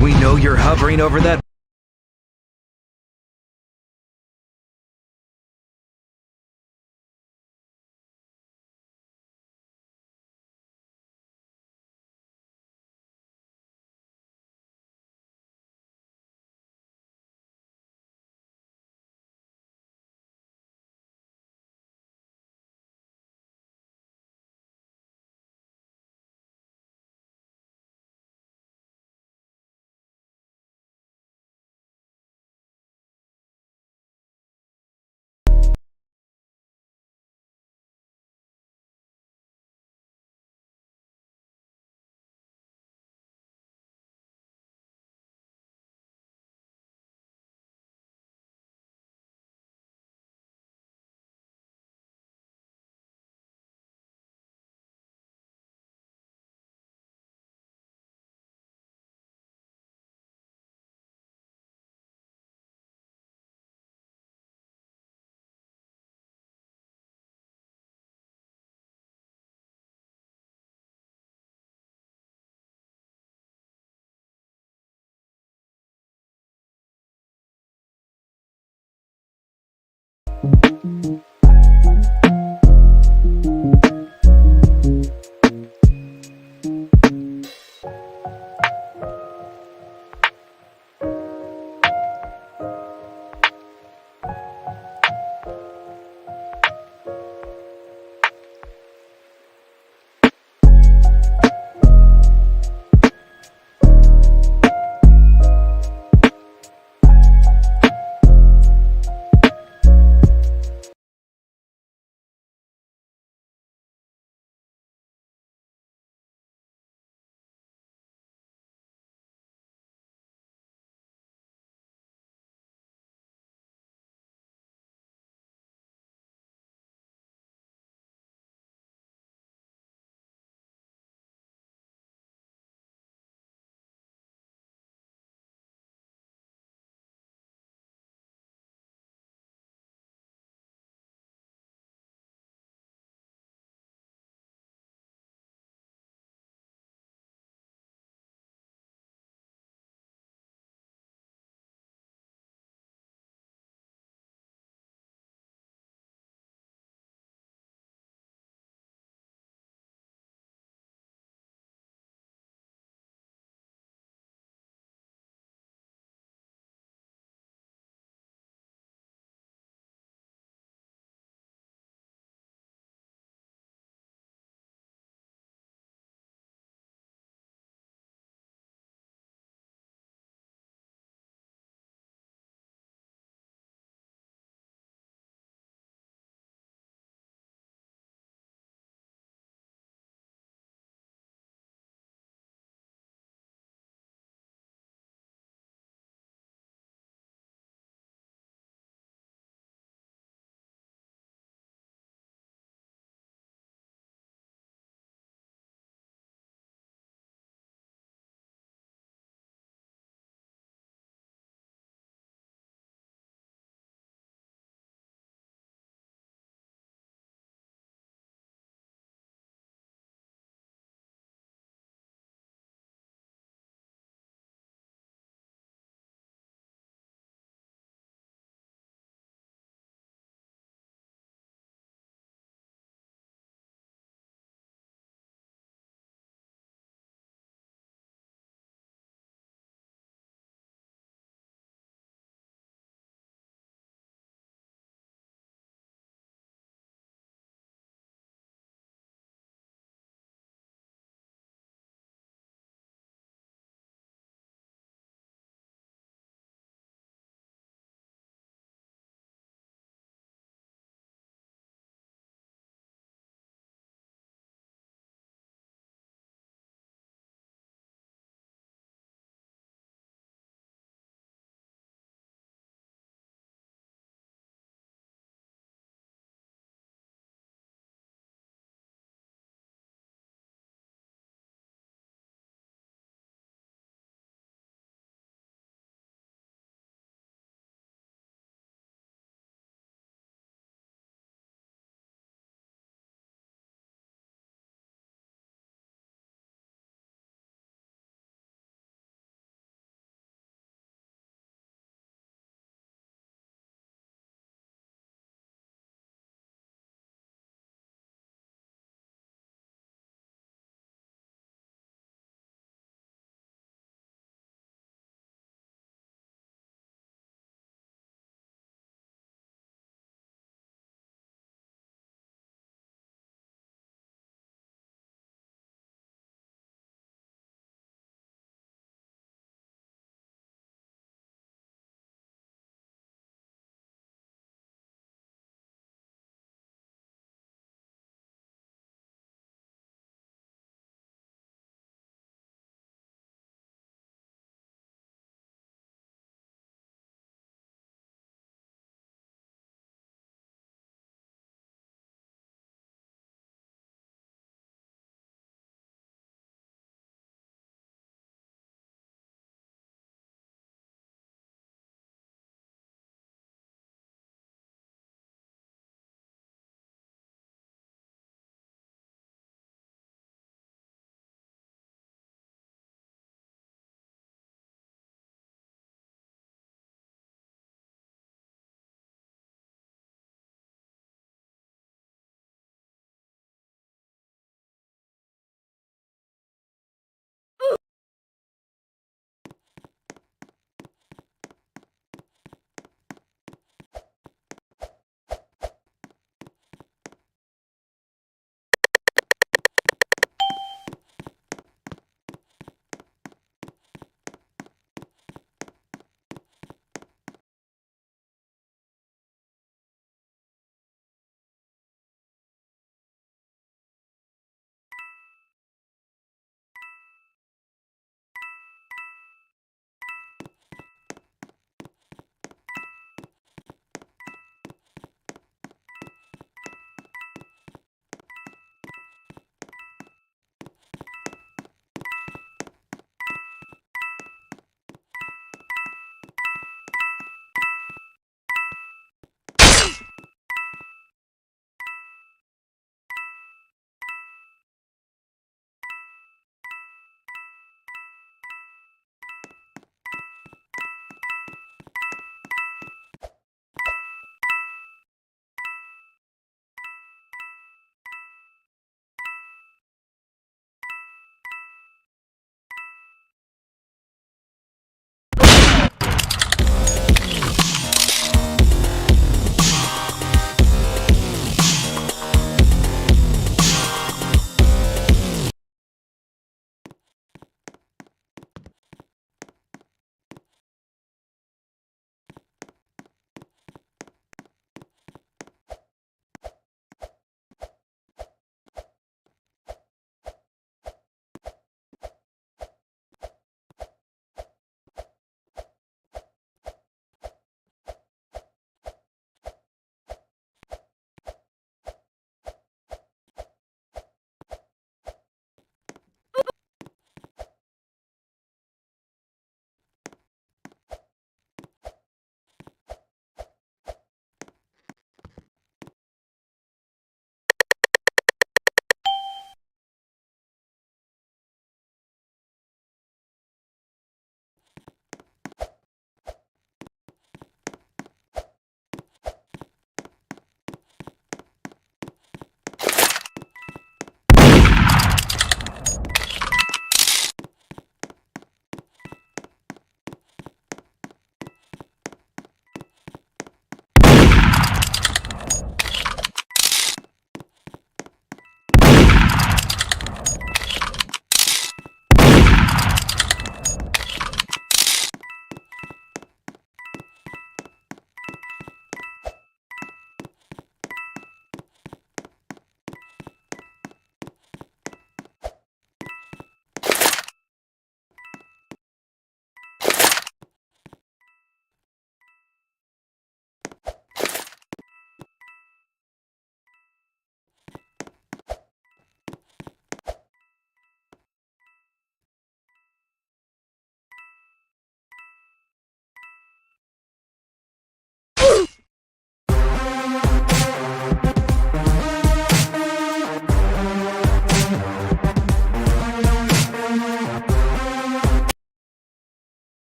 We know you're hovering over that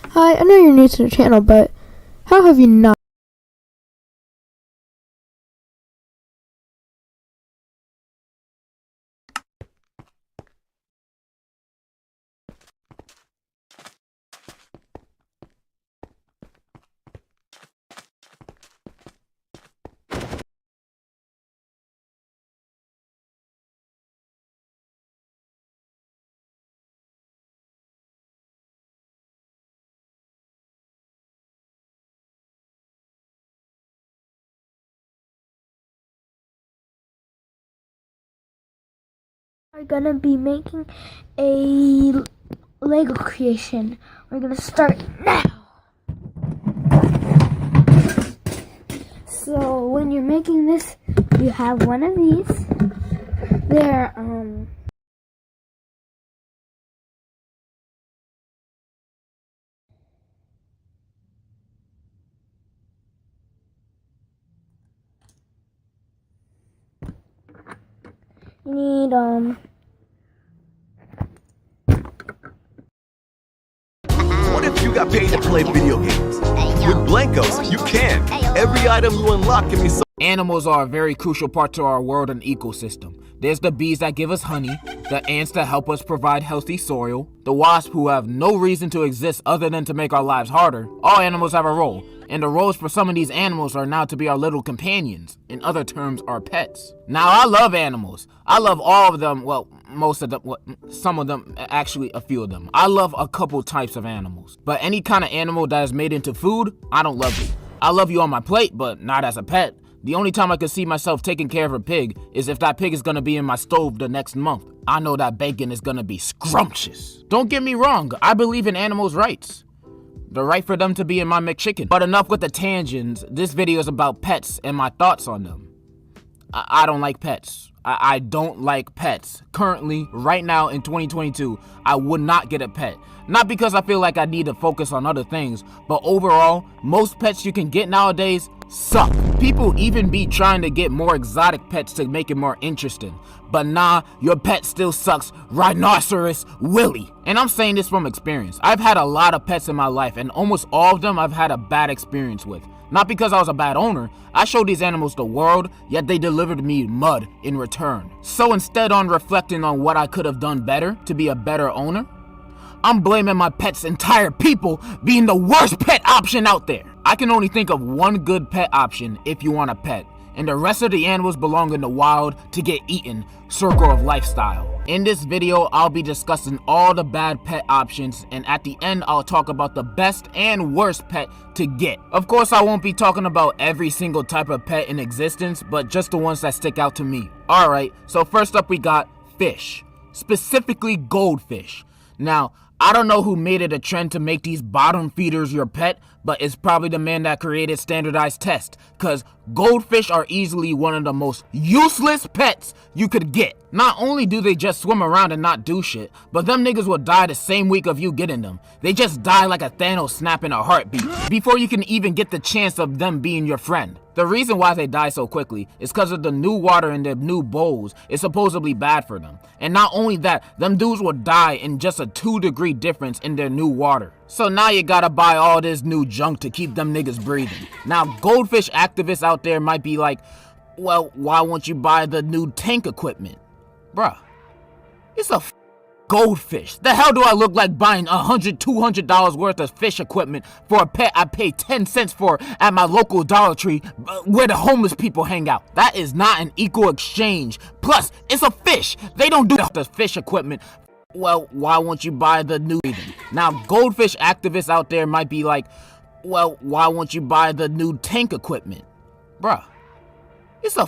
Hi, I know you're new to the channel, but how have you not? We're gonna be making a Lego creation. We're gonna start now. So when you're making this, you have one of these. They're you need What if you got paid to play video games? With Blankos, you can. Every item you unlock can be sold. Animals are a very crucial part to our world and ecosystem. There's the bees that give us honey, the ants that help us provide healthy soil, the wasps who have no reason to exist other than to make our lives harder. All animals have a role, and the roles for some of these animals are now to be our little companions, in other terms, our pets. Now, I love animals. I love all of them, well, most of them, some of them, actually a few of them. I love a couple types of animals, but any kind of animal that is made into food, I don't love you. I love you on my plate, but not as a pet. The only time I could see myself taking care of a pig is if that pig is gonna be in my stove the next month. I know that bacon is gonna be scrumptious. Don't get me wrong, I believe in animals' rights. The right for them to be in my McChicken. But enough with the tangents. This video is about pets and my thoughts on them. I don't like pets. I don't like pets. Currently, right now in 2022, I would not get a pet. Not because I feel like I need to focus on other things, but overall, most pets you can get nowadays suck. People even be trying to get more exotic pets to make it more interesting. But nah, your pet still sucks. Rhinoceros Willie. And I'm saying this from experience. I've had a lot of pets in my life, and almost all of them I've had a bad experience with. Not because I was a bad owner. I showed these animals the world, yet they delivered me mud in return. So instead on reflecting on what I could have done better to be a better owner, I'm blaming my pet's entire people being the worst pet option out there. I can only think of one good pet option if you want a pet, and the rest of the animals belong in the wild to get eaten, circle of lifestyle. In this video, I'll be discussing all the bad pet options, and at the end, I'll talk about the best and worst pet to get. Of course, I won't be talking about every single type of pet in existence, but just the ones that stick out to me. Alright, so first up we got fish, specifically goldfish. Now, I don't know who made it a trend to make these bottom feeders your pet, but it's probably the man that created standardized tests, cause goldfish are easily one of the most useless pets you could get. Not only do they just swim around and not do shit, but them niggas will die the same week of you getting them. They just die like a Thanos snap in a heartbeat, before you can even get the chance of them being your friend. The reason why they die so quickly is because of the new water in their new bowls is supposedly bad for them. And not only that, them dudes will die in just a 2-degree difference in their new water. So now you gotta buy all this new junk to keep them niggas breathing. Now goldfish activists out there might be like, well, why won't you buy the new tank equipment? Bruh, it's a goldfish. The hell do I look like buying $100, $200 worth of fish equipment for a pet I pay 10 cents for at my local Dollar Tree where the homeless people hang out? That is not an equal exchange. Plus, it's a fish. They don't do the fish equipment. Well, why won't you buy the new? Now, goldfish activists out there might be like, well, why won't you buy the new tank equipment? Bruh, it's a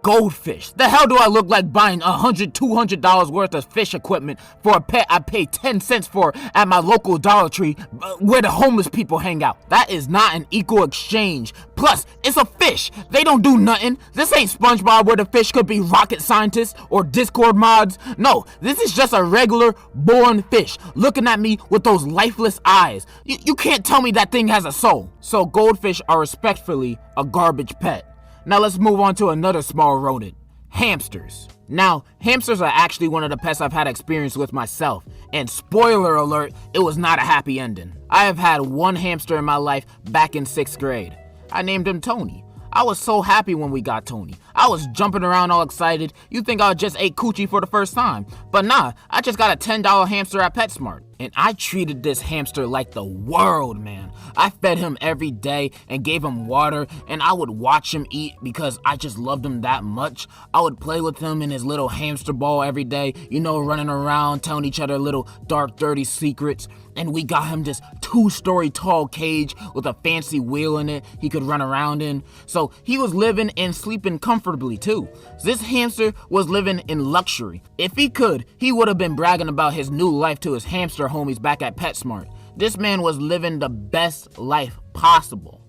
goldfish. The hell do I look like buying $100, $200 worth of fish equipment for a pet I pay 10 cents for at my local Dollar Tree where the homeless people hang out? That is not an equal exchange. Plus, it's a fish. They don't do nothing. This ain't SpongeBob where the fish could be rocket scientists or Discord mods. No, this is just a regular born fish looking at me with those lifeless eyes. You can't tell me that thing has a soul. So goldfish are respectfully a garbage pet. Now let's move on to another small rodent, hamsters. Now, hamsters are actually one of the pets I've had experience with myself, and spoiler alert, it was not a happy ending. I have had one hamster in my life back in 6th grade. I named him Tony. I was so happy when we got Tony. I was jumping around all excited. You'd think I just ate coochie for the first time. But nah, I just got a $10 hamster at PetSmart. And I treated this hamster like the world, man. I fed him every day and gave him water, and I would watch him eat because I just loved him that much. I would play with him in his little hamster ball every day, running around, telling each other little dark, dirty secrets. And we got him this 2-story tall cage with a fancy wheel in it he could run around in. So he was living and sleeping comfortably too. This hamster was living in luxury. If he could, he would have been bragging about his new life to his hamster homies back at PetSmart. This man was living the best life possible.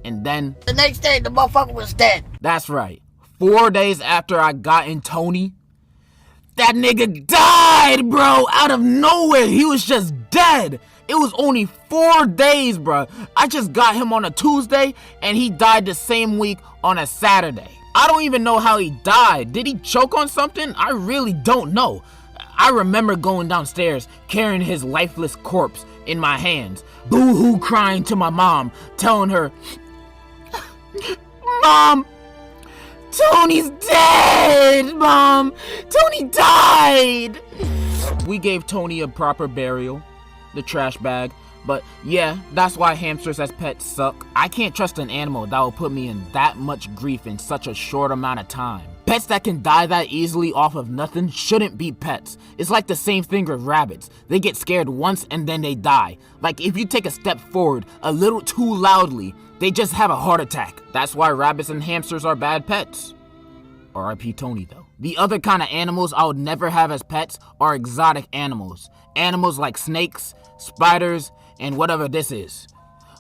And then the next day, the motherfucker was dead. That's right. 4 days after I got in Tony, that nigga died, bro, out of nowhere. He was just dead. It was only 4 days, bro. I just got him on a Tuesday, and he died the same week on a Saturday. I don't even know how he died. Did he choke on something? I really don't know. I remember going downstairs, carrying his lifeless corpse in my hands, boo-hoo crying to my mom, telling her, "Mom, Tony's dead, Mom! Tony died!" We gave Tony a proper burial, the trash bag, but yeah, that's why hamsters as pets suck. I can't trust an animal that will put me in that much grief in such a short amount of time. Pets that can die that easily off of nothing shouldn't be pets. It's like the same thing with rabbits. They get scared once and then they die. Like if you take a step forward a little too loudly, they just have a heart attack. That's why rabbits and hamsters are bad pets. R.I.P. Tony though. The other kind of animals I would never have as pets are exotic animals. Animals like snakes, spiders, and whatever this is.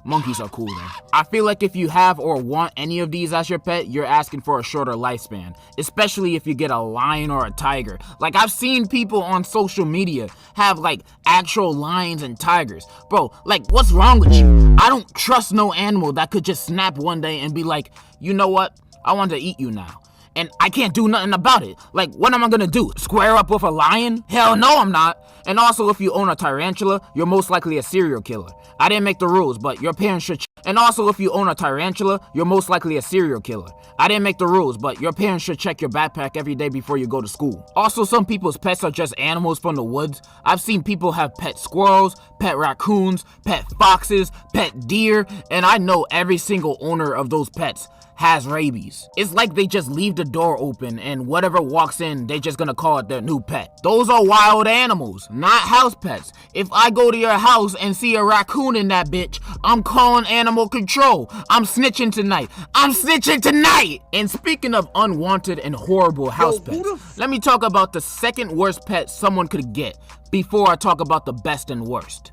Monkeys are cool though. I feel like if you have or want any of these as your pet, you're asking for a shorter lifespan. Especially if you get a lion or a tiger. Like I've seen people on social media have like actual lions and tigers. Bro, like what's wrong with you? I don't trust no animal that could just snap one day and be like, you know what? I want to eat you now. And I can't do nothing about it. Like, what am I gonna do? Square up with a lion? Hell no, I'm not. And also, if you own a tarantula, you're most likely a serial killer. I didn't make the rules, but your parents should And also, if you own a tarantula, you're most likely a serial killer. I didn't make the rules, but your parents should check your backpack every day before you go to school. Also, some people's pets are just animals from the woods. I've seen people have pet squirrels, pet raccoons, pet foxes, pet deer, and I know every single owner of those pets has rabies. It's like they just leave the door open and whatever walks in, they just gonna call it their new pet. Those are wild animals, not house pets. If I go to your house and see a raccoon in that bitch, I'm calling animal control. I'm snitching tonight. I'm snitching tonight! And speaking of unwanted and horrible house pets, let me talk about the second worst pet someone could get before I talk about the best and worst.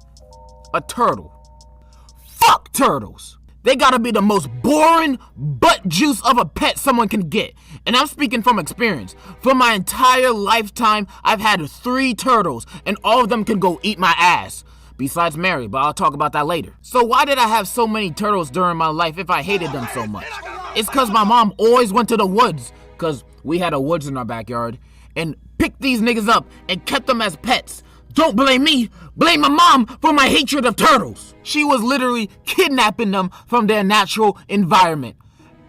A turtle. Fuck turtles! They gotta be the most boring butt juice of a pet someone can get. And I'm speaking from experience. For my entire lifetime, I've had 3 turtles, and all of them can go eat my ass. Besides Mary, but I'll talk about that later. So why did I have so many turtles during my life if I hated them so much? It's cause my mom always went to the woods, cause we had a woods in our backyard, and picked these niggas up and kept them as pets. Don't blame me, blame my mom for my hatred of turtles. She was literally kidnapping them from their natural environment.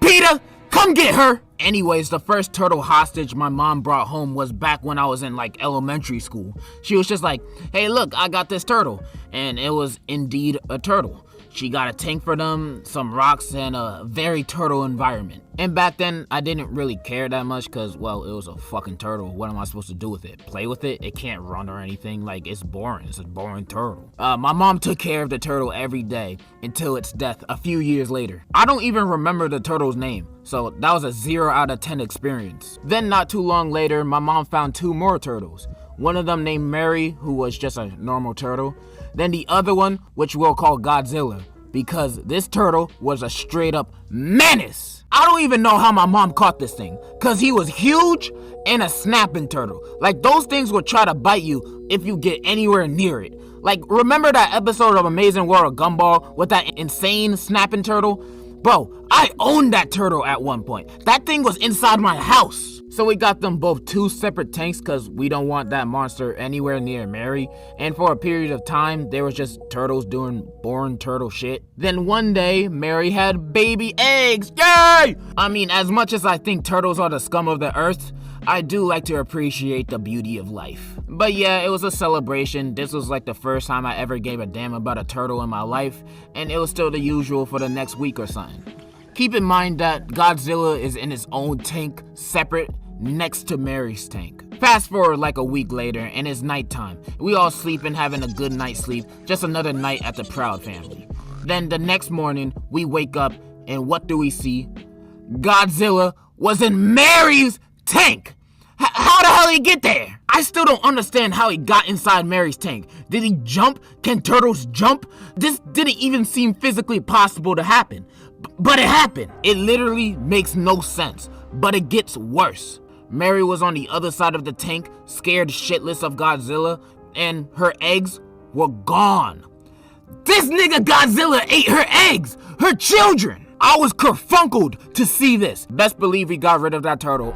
Peter, come get her! Anyways, the first turtle hostage my mom brought home was back when I was in like elementary school. She was just like, hey look, I got this turtle. And it was indeed a turtle. She got a tank for them, some rocks, and a very turtle environment. And back then, I didn't really care that much because, well, it was a fucking turtle. What am I supposed to do with it? Play with it? It can't run or anything. Like, it's boring. It's a boring turtle. My mom took care of the turtle every day until its death a few years later. I don't even remember the turtle's name, so that was a 0 out of 10 experience. Then, not too long later, my mom found 2 more turtles. One of them named Mary, who was just a normal turtle. Then the other one, which we'll call Godzilla, because this turtle was a straight up menace. I don't even know how my mom caught this thing, cause he was huge and a snapping turtle. Like those things would try to bite you if you get anywhere near it. Like remember that episode of Amazing World of Gumball with that insane snapping turtle? Bro, I owned that turtle at one point. That thing was inside my house. So we got them both 2 separate tanks because we don't want that monster anywhere near Mary. And for a period of time, they were just turtles doing boring turtle shit. Then one day, Mary had baby eggs. Yay! I mean, as much as I think turtles are the scum of the earth, I do like to appreciate the beauty of life. But yeah, it was a celebration. This was like the first time I ever gave a damn about a turtle in my life, and it was still the usual for the next week or something. Keep in mind that Godzilla is in his own tank, separate, next to Mary's tank. Fast forward like a week later, and it's nighttime. We all sleeping, having a good night's sleep, just another night at the Proud family. Then the next morning, we wake up, and what do we see? Godzilla was in Mary's tank! How the hell did he get there? I still don't understand how he got inside Mary's tank. Did he jump? Can turtles jump? This didn't even seem physically possible to happen. But it happened. It literally makes no sense. But it gets worse. Mary was on the other side of the tank, scared shitless of Godzilla, and her eggs were gone. This nigga Godzilla ate her eggs! Her children! I was kerfunkled to see this. Best believe he got rid of that turtle.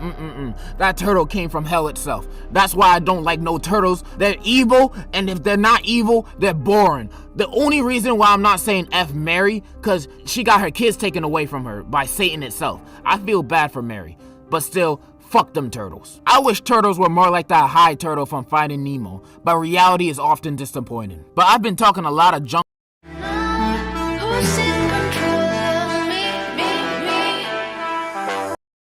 That turtle came from hell itself. That's why I don't like no turtles. They're evil, and if they're not evil, they're boring. The only reason why I'm not saying F Mary, cause she got her kids taken away from her by Satan itself. I feel bad for Mary, but still, fuck them turtles. I wish turtles were more like that high turtle from Finding Nemo, but reality is often disappointing. But I've been talking a lot of junk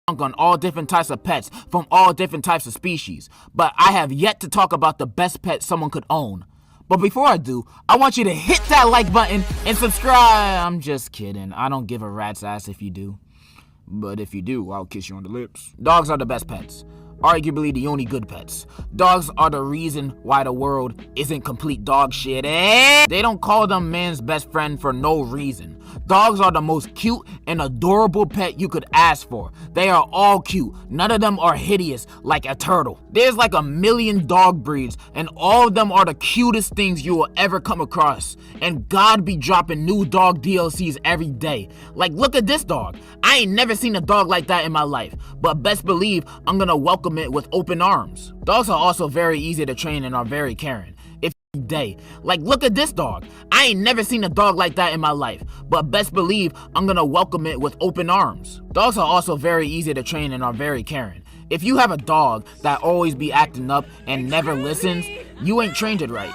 on all different types of pets from all different types of species, but I have yet to talk about the best pet someone could own. But before I do, I want you to hit that like button and subscribe. I'm just kidding. I don't give a rat's ass if you do. But if you do, I'll kiss you on the lips. Dogs are the best pets. Arguably the only good pets. Dogs are the reason why the world isn't complete dog shit. They don't call them man's best friend for no reason. Dogs are the most cute and adorable pet you could ask for. They are all cute. None of them are hideous like a turtle. There's like 1 million dog breeds, and all of them are the cutest things you will ever come across. And God be dropping new dog DLCs every day. Like, look at this dog. I ain't never seen a dog like that in my life, but best believe I'm gonna welcome it with open arms. Dogs are also very easy to train and are very caring. Day. Like, look at this dog. I ain't never seen a dog like that in my life, but best believe I'm gonna welcome it with open arms. Dogs are also very easy to train and are very caring. If you have a dog that always be acting up and never listens, you ain't trained it right.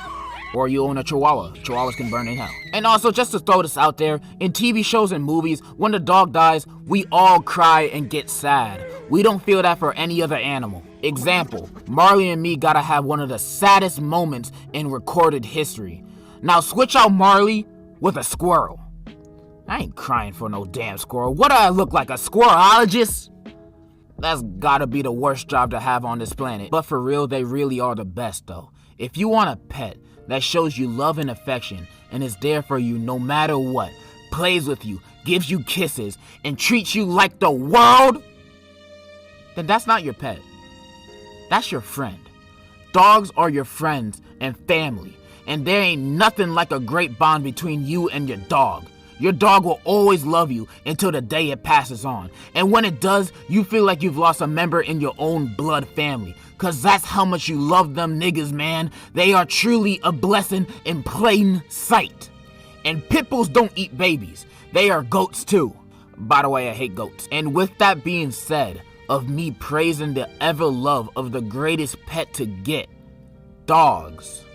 Or you own a chihuahua. Chihuahuas can burn in hell. And also, just to throw this out there, in TV shows and movies, when the dog dies, we all cry and get sad. We don't feel that for any other animal. Example, Marley and me gotta have one of the saddest moments in recorded history. Now switch out Marley with a squirrel. I ain't crying for no damn squirrel. What do I look like, a squirrelologist? That's gotta be the worst job to have on this planet. But for real, they really are the best though. If you want a pet that shows you love and affection and is there for you no matter what, plays with you, gives you kisses, and treats you like the world, then that's not your pet. That's your friend. Dogs are your friends and family, and there ain't nothing like a great bond between you and your dog. Your dog will always love you until the day it passes on. And when it does, you feel like you've lost a member in your own blood family. Cause that's how much you love them niggas, man. They are truly a blessing in plain sight. And pit bulls don't eat babies. They are goats too. By the way, I hate goats. And with that being said, of me praising the ever love of the greatest pet to get, dogs.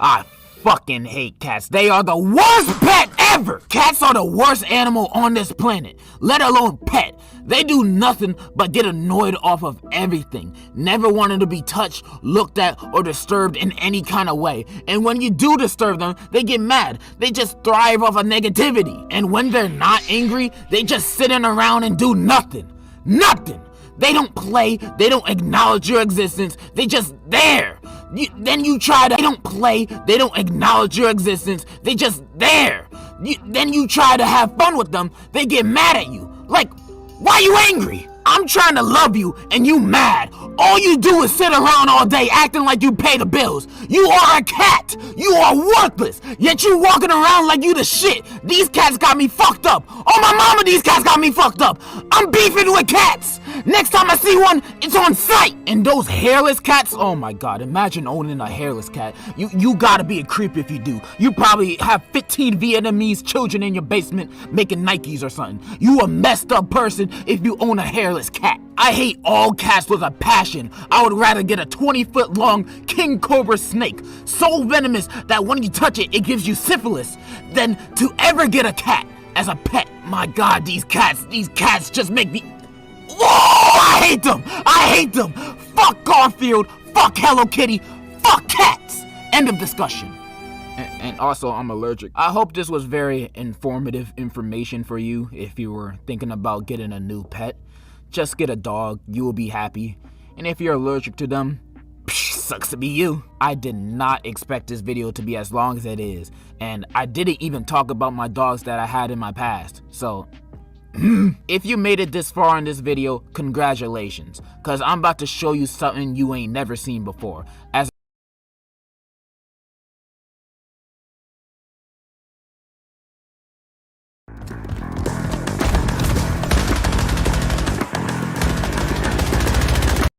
I fucking hate cats. They are the worst pet ever. Cats are the worst animal on this planet, let alone pet. They do nothing but get annoyed off of everything, never wanting to be touched, looked at, or disturbed in any kind of way. And when you do disturb them, they get mad. They just thrive off of negativity. And when they're not angry, they just sitting around and do nothing. Nothing. They don't play. They don't acknowledge your existence. They just there. Then you try to. They don't play. They don't acknowledge your existence. They just there. Then you try to have fun with them. They get mad at you. Like, why you angry? I'm trying to love you and you mad. All you do is sit around all day acting like you pay the bills. You are a cat. You are worthless. Yet you walking around like you the shit. These cats got me fucked up. Oh my mama, these cats got me fucked up. I'm beefing with cats. Next time I see one, it's on sight. And those hairless cats, oh my god, imagine owning a hairless cat. You gotta be a creep if you do. You probably have 15 Vietnamese children in your basement making Nikes or something. You a messed up person if you own a hairless cat. I hate all cats with a passion. I would rather get a 20-foot long king cobra snake, so venomous that when you touch it, it gives you syphilis, than to ever get a cat as a pet. My god, these cats just make me... Whoa, I hate them. Fuck Garfield, fuck Hello Kitty, fuck cats. End of discussion. And also, I'm allergic. I hope this was very informative information for you if you were thinking about getting a new pet. Just get a dog, you will be happy. And if you're allergic to them, sucks to be you. I did not expect this video to be as long as it is. And I didn't even talk about my dogs that I had in my past. So, if you made it this far in this video, congratulations. Cause I'm about to show you something you ain't never seen before. As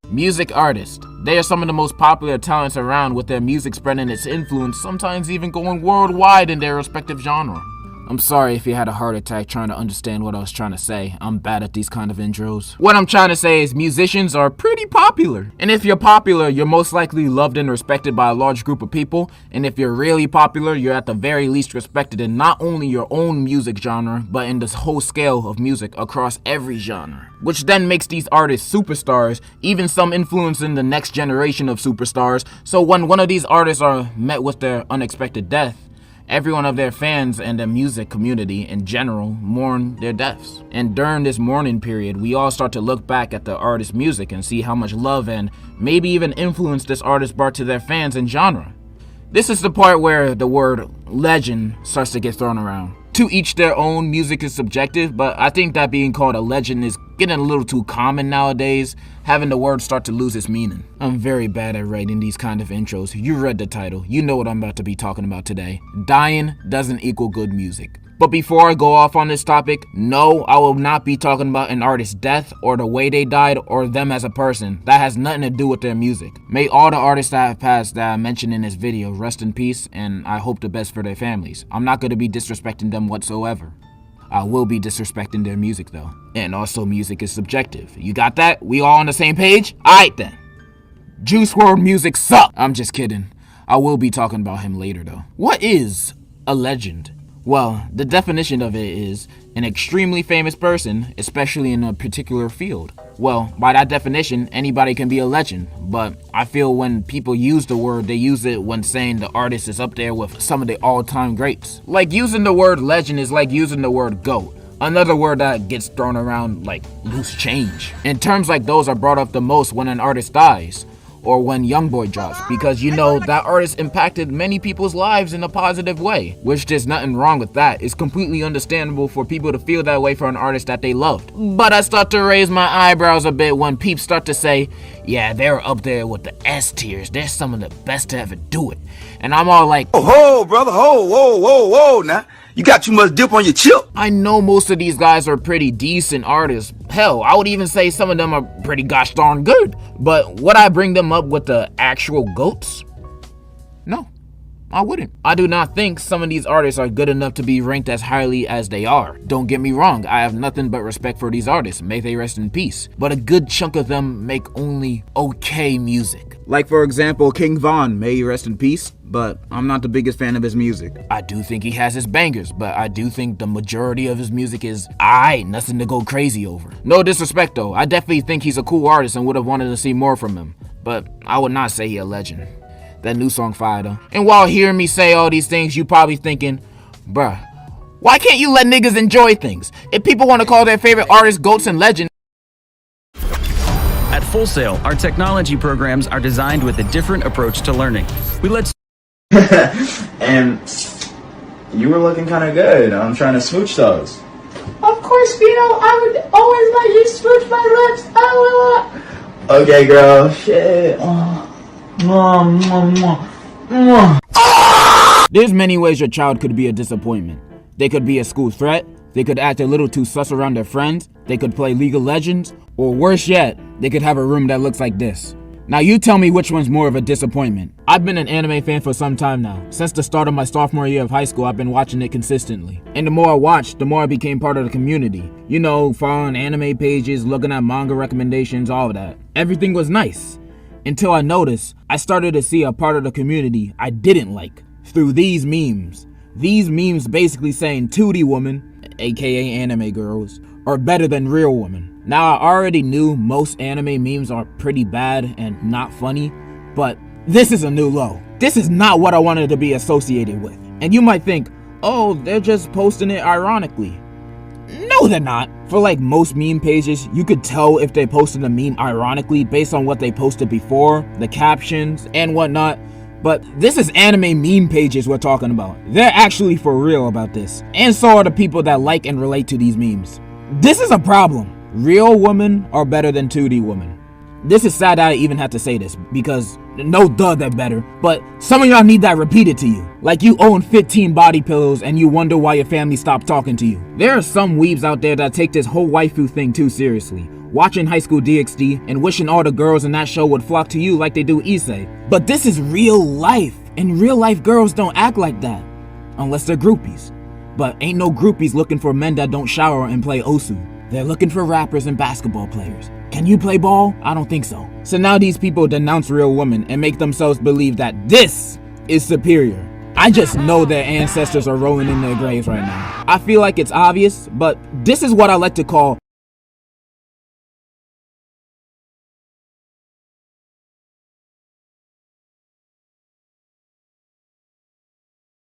music artists. They are some of the most popular talents around, with their music spreading its influence, sometimes even going worldwide in their respective genre. I'm sorry if you had a heart attack trying to understand what I was trying to say. I'm bad at these kind of intros. What I'm trying to say is musicians are pretty popular. And if you're popular, you're most likely loved and respected by a large group of people. And if you're really popular, you're at the very least respected in not only your own music genre, but in this whole scale of music across every genre. Which then makes these artists superstars, even some influencing the next generation of superstars. So when one of these artists are met with their unexpected death, everyone of their fans and the music community in general mourn their deaths. And during this mourning period, we all start to look back at the artist's music and see how much love and maybe even influence this artist brought to their fans and genre. This is the part where the word legend starts to get thrown around. To each their own, music is subjective, but I think that being called a legend is getting a little too common nowadays, having the word start to lose its meaning. I'm very bad at writing these kind of intros. You read the title, you know what I'm about to be talking about today. Dying doesn't equal good music. But before I go off on this topic, no, I will not be talking about an artist's death or the way they died or them as a person. That has nothing to do with their music. May all the artists that have passed that I mentioned in this video rest in peace, and I hope the best for their families. I'm not going to be disrespecting them whatsoever. I will be disrespecting their music though. And also, music is subjective. You got that? We all on the same page? Alright then. Juice WRLD music sucks. I'm just kidding. I will be talking about him later though. What is a legend? Well, the definition of it is an extremely famous person, especially in a particular field. Well, by that definition, anybody can be a legend, but I feel when people use the word, they use it when saying the artist is up there with some of the all-time greats. Like, using the word legend is like using the word GOAT, another word that gets thrown around like loose change. And terms like those are brought up the most when an artist dies, or when Youngboy drops, because you know that artist impacted many people's lives in a positive way, which there's nothing wrong with that. It's completely understandable for people to feel that way for an artist that they loved. But I start to raise my eyebrows a bit when peeps start to say, yeah, they're up there with the S tiers, they're some of the best to ever do it. And I'm all like, oh, brother, whoa, now. You got too much dip on your chip. I know most of these guys are pretty decent artists. Hell, I would even say some of them are pretty gosh darn good. But would I bring them up with the actual GOATs? No, I wouldn't. I do not think some of these artists are good enough to be ranked as highly as they are. Don't get me wrong, I have nothing but respect for these artists. May they rest in peace. But a good chunk of them make only okay music. Like, for example, King Von, may he rest in peace, but I'm not the biggest fan of his music. I do think he has his bangers, but I do think the majority of his music is aight, nothing to go crazy over. No disrespect though, I definitely think he's a cool artist and would have wanted to see more from him, but I would not say he a legend. That new song fire though. And while hearing me say all these things, you probably thinking, bruh, why can't you let niggas enjoy things? If people want to call their favorite artists GOATs and legends. At Full Sail, our technology programs are designed with a different approach to learning. We let And you were looking kind of good. I'm trying to smooch those. Of course, Vito, I would always let you smooch my lips. Okay, girl. Shit. Mwah, mwah, mwah, mwah. There's many ways your child could be a disappointment. They could be a school threat, they could act a little too sus around their friends, They could play League of Legends, or worse yet, they could have a room that looks like this. Now you tell me which one's more of a disappointment. I've been an anime fan for some time now. Since the start of my sophomore year of high school, I've been watching it consistently. And the more I watched, the more I became part of the community. You know, following anime pages, looking at manga recommendations, all of that. Everything was nice. Until I noticed, I started to see a part of the community I didn't like. Through these memes. These memes basically saying 2D women, aka anime girls, are better than real women. Now I already knew most anime memes are pretty bad and not funny, but this is a new low. This is not what I wanted to be associated with. And you might think, oh, they're just posting it ironically. No, they're not. For like most meme pages, you could tell if they posted a meme ironically based on what they posted before, the captions, and whatnot. But this is anime meme pages we're talking about. They're actually for real about this. And so are the people that like and relate to these memes. This is a problem. Real women are better than 2D women. This is sad I even have to say this, because no duh, they're better, but some of y'all need that repeated to you. Like you own 15 body pillows and you wonder why your family stopped talking to you. There are some weebs out there that take this whole waifu thing too seriously, watching High School DxD and wishing all the girls in that show would flock to you like they do Issei. But this is real life, and real life girls don't act like that, unless they're groupies. But ain't no groupies looking for men that don't shower and play Osu. They're looking for rappers and basketball players. Can you play ball? I don't think so. So now these people denounce real women and make themselves believe that this is superior. I just know their ancestors are rolling in their graves right now. I feel like it's obvious, but this is what I like to call